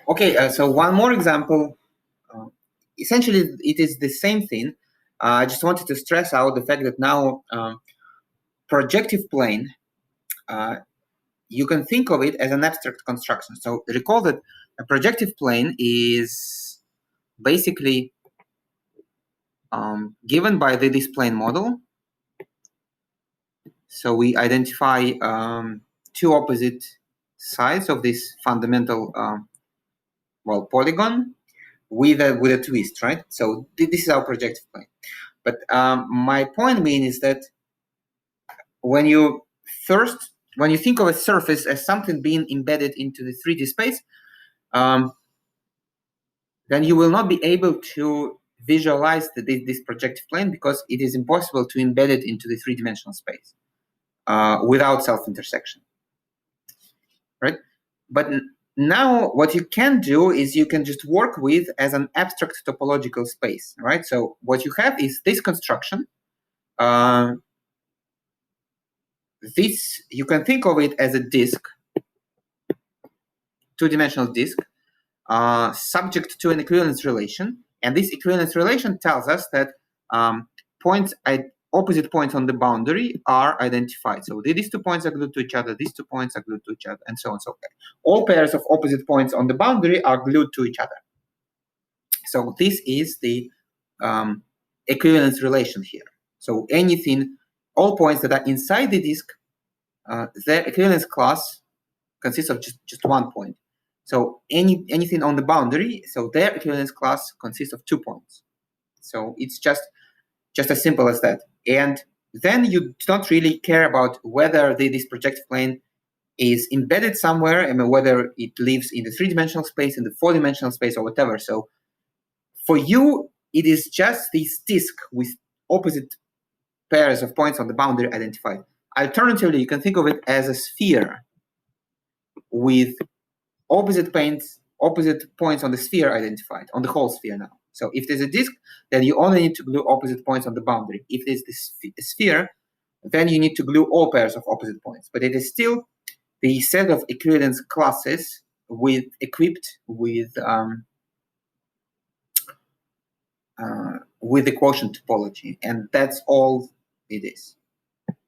Okay, so one more example. Essentially, it is the same thing. I just wanted to stress out the fact that now projective plane, you can think of it as an abstract construction. So recall that a projective plane is basically given by this plane model. So we identify two opposite sides of this fundamental polygon with a twist, right? So this is our projective plane. But my point being is that when you think of a surface as something being embedded into the 3D space, then you will not be able to visualize this projective plane because it is impossible to embed it into the three-dimensional space without self-intersection, right? But now what you can do is you can just work with as an abstract topological space, right? So what you have is this construction. This, you can think of it as a disk, two-dimensional disk, subject to an equivalence relation. And this equivalence relation tells us that opposite points on the boundary are identified. So these 2 points are glued to each other, these 2 points are glued to each other, and so on and so forth. All pairs of opposite points on the boundary are glued to each other. So this is the equivalence relation here. So anything, all points that are inside the disk, their equivalence class consists of just 1 point. So anything on the boundary, so their equivalence class consists of 2 points. So it's just as simple as that. And then you don't really care about whether this projective plane is embedded somewhere, and whether it lives in the 3-dimensional space, in the 4-dimensional space, or whatever. So for you, it is just this disk with opposite pairs of points on the boundary identified. Alternatively, you can think of it as a sphere with opposite points on the sphere identified, on the whole sphere now. So if there's a disk, then you only need to glue opposite points on the boundary. If there's the sphere, then you need to glue all pairs of opposite points. But it is still the set of equivalence classes equipped with the quotient topology, and that's all it is.